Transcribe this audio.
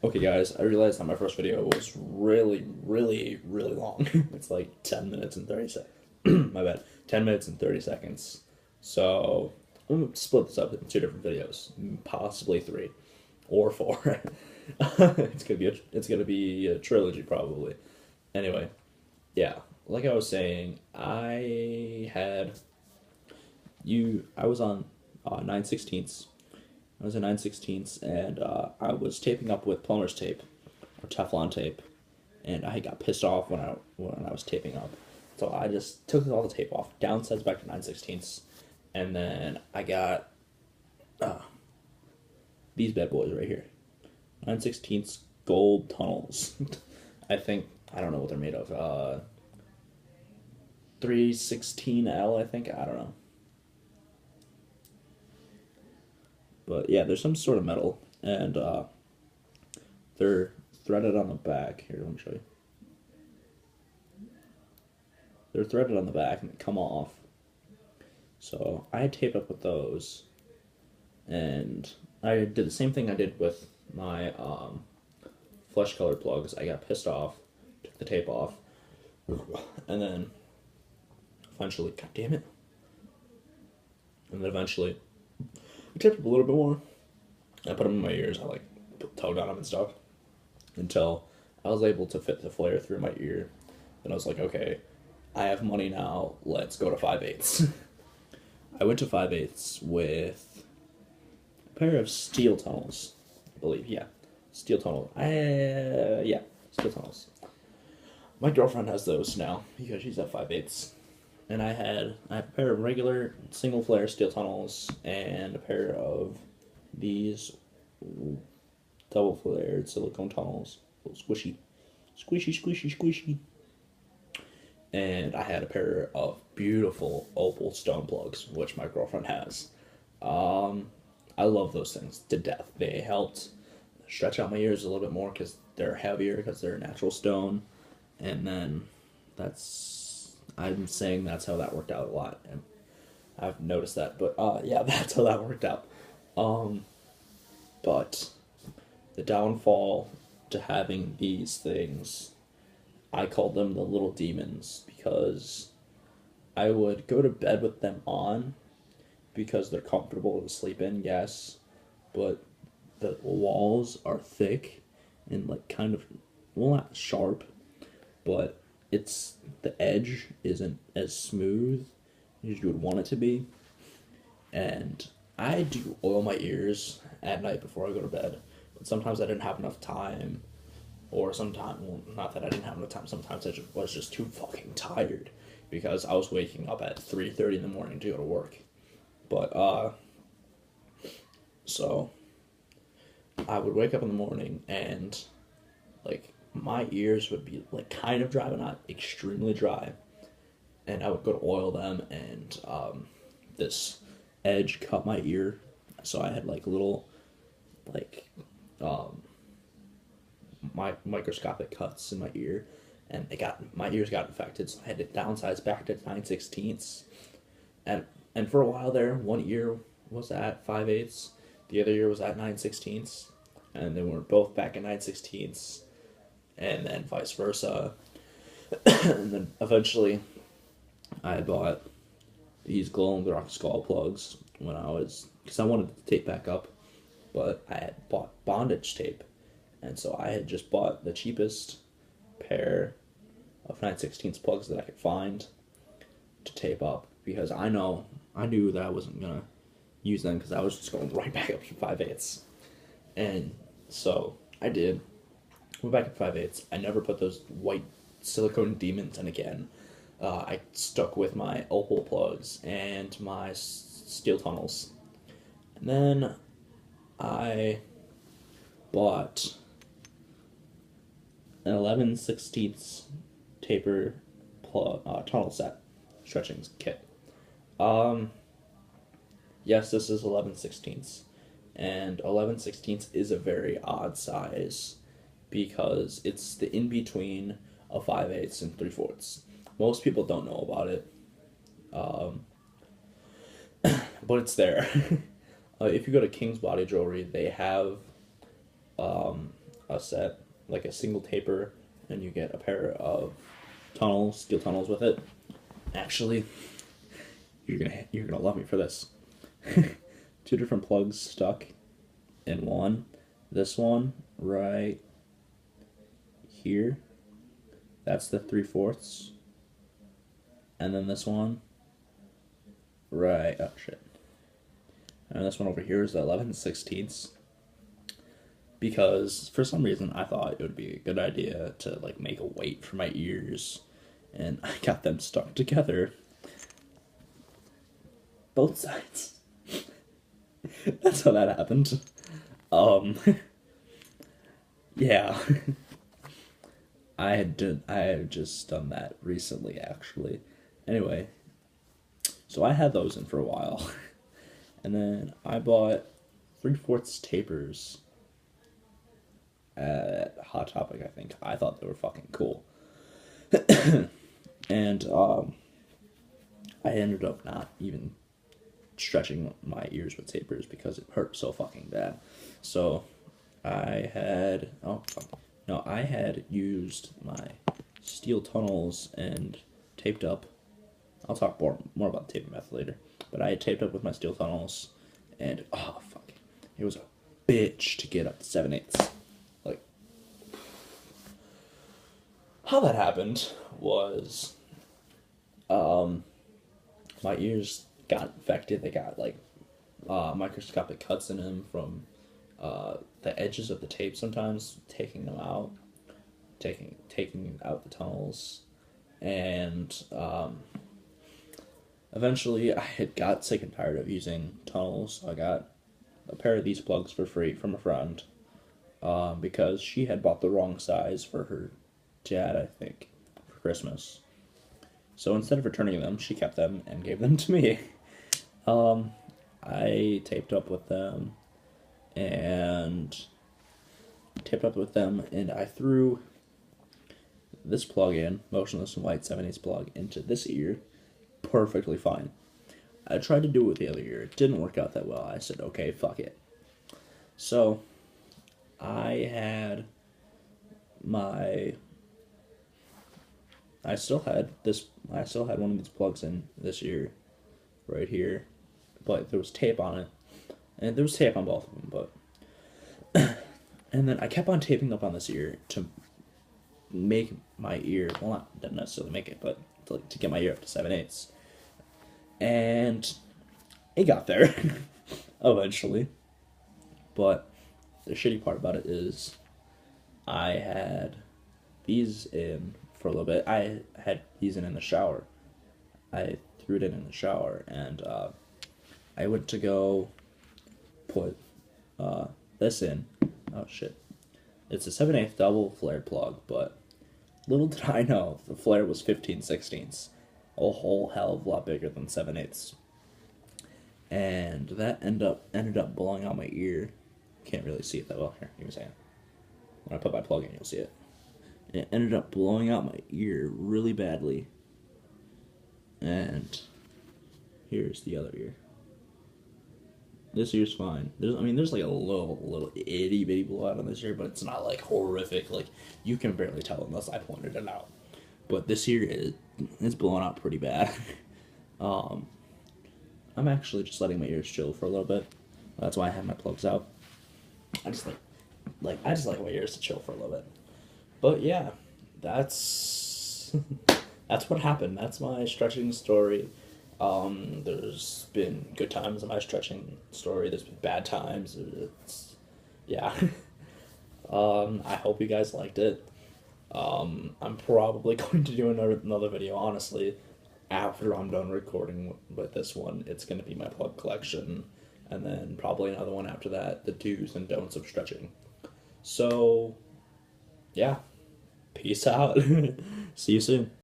Okay, guys, I realized that my first video was really, really, really long. It's like 10 minutes and 30 seconds. My bad. 10 minutes and 30 seconds. So, I'm gonna split this up into two different videos, possibly three or four. It's gonna be a trilogy probably. Anyway, yeah, like I was saying, I was on 9/16. I was in 9/16, and I was taping up with plumber's tape or Teflon tape, and I got pissed off when I was taping up. So I just took all the tape off, downsized back to 9/16, and then I got these bad boys right here. 9/16 gold tunnels. I don't know what they're made of. 316L, I think. I don't know. But yeah, there's some sort of metal, and they're threaded on the back. Here, let me show you. They're threaded on the back and they come off. So I had taped up with those, and I did the same thing I did with my flesh colored plugs. I got pissed off, took the tape off, and then eventually, god damn it, and then eventually I taped up a little bit more. I put them in my ears. I like tugged on them and stuff until I was able to fit the flare through my ear. And I was like, okay, I have money now. Let's go to 5/8. I went to 5/8 with a pair of steel tunnels, I believe. Yeah, steel tunnel. Yeah, steel tunnels. My girlfriend has those now because she's at 5/8. And I have a pair of regular single flare steel tunnels and a pair of these double flared silicone tunnels. Squishy, squishy, squishy, squishy. And I had a pair of beautiful opal stone plugs, which my girlfriend has. Um, I love those things to death. They helped stretch out my ears a little bit more because they're heavier because they're natural stone, and then I'm saying that's how that worked out a lot, and I've noticed that. But yeah, that's how that worked out. Um, but the downfall to having these things, I called them the little demons because I would go to bed with them on because they're comfortable to sleep in, yes, but the walls are thick and like kind of, well, not sharp, but the edge isn't as smooth as you would want it to be. And I do oil my ears at night before I go to bed, but sometimes I didn't have enough time, or sometimes, well, not that I didn't have enough time. Sometimes was just too fucking tired because I was waking up at 3:30 in the morning to go to work. But so I would wake up in the morning and like my ears would be like kind of dry, but not extremely dry, and I would go to oil them, and this edge cut my ear, so I had like little like um, my microscopic cuts in my ear, and my ears got infected, so I had to downsize back to 9/16, and for a while there, one ear was at 5/8, the other ear was at 9/16, and then we are both back at 9/16, and then vice versa, and then eventually I bought these glow in the dark skull plugs because I wanted to tape back up, but I had bought bondage tape, and so I had just bought the cheapest pair of 9/16 plugs that I could find to tape up because I knew that I wasn't gonna use them because I was just going right back up to 5/8, and so I did. Went back at 5/8. I never put those white silicone demons in again. I stuck with my opal plugs and my steel tunnels. And then I bought an 11/16 taper tunnel set stretching kit. Um, yes, this is 11/16, and 11/16 is a very odd size because it's the in between of 5/8 and 3/4. Most people don't know about it, um, but it's there. If you go to King's Body Jewelry, they have a set, like a single taper, and you get a pair of tunnels, steel tunnels with it. Actually, you're gonna love me for this. Two different plugs stuck in one. This one right here, that's the 3/4, and then this one right, oh shit, and this one over here is the 11/16. Because for some reason I thought it would be a good idea to like make a weight for my ears, and I got them stuck together, both sides. That's how that happened. Um, yeah. I had just done that recently, actually. Anyway, so I had those in for a while, and then I bought 3/4 tapers at Hot Topic. I think I thought they were fucking cool, and I ended up not even stretching my ears with tapers because it hurt so fucking bad. So I had I had used my steel tunnels and taped up. I'll talk more about the taping method later. But I had taped up with my steel tunnels, and oh fuck, it was a bitch to get up to 7/8. Like, how that happened was, my ears got infected. They got like microscopic cuts in them from the edges of the tape. Sometimes taking them out, taking out the tunnels, and eventually I had got sick and tired of using tunnels. I got a pair of these plugs for free from a friend because she had bought the wrong size for her dad, I think, for Christmas. So instead of returning them, she kept them and gave them to me. I taped up with them and I threw this plug in, motionless and white 7/8 plug, into this ear perfectly fine. I tried to do it with the other ear. It didn't work out that well. I said, okay, fuck it. So I had I still had one of these plugs in this ear right here, but there was tape on it. And there was tape on both of them, but and then I kept on taping up on this ear to make my ear, well, not necessarily make it, but to get my ear up to 7/8. And it got there eventually. But the shitty part about it is I had these in for a little bit. I had these in the shower. I threw it in the shower, and I went to go put this in. Oh shit. It's a 7/8 double flared plug, but little did I know the flare was 15/16. A whole hell of a lot bigger than 7/8. And that ended up blowing out my ear. Can't really see it that well. Here, give me a second. When I put my plug in, you'll see it. It ended up blowing out my ear really badly. And here's the other ear. This ear's fine. There's like a little itty bitty blowout on this ear, but it's not like horrific. Like, you can barely tell unless I pointed it out. But this ear it's blowing out pretty bad. I'm actually just letting my ears chill for a little bit. That's why I have my plugs out. I just like my ears to chill for a little bit. But yeah, that's that's what happened. That's my stretching story. There's been good times in my stretching story. There's been bad times. Yeah. I hope you guys liked it. I'm probably going to do another video, honestly, after I'm done recording with this one. It's going to be my plug collection, and then probably another one after that, the do's and don'ts of stretching. So, yeah. Peace out. See you soon.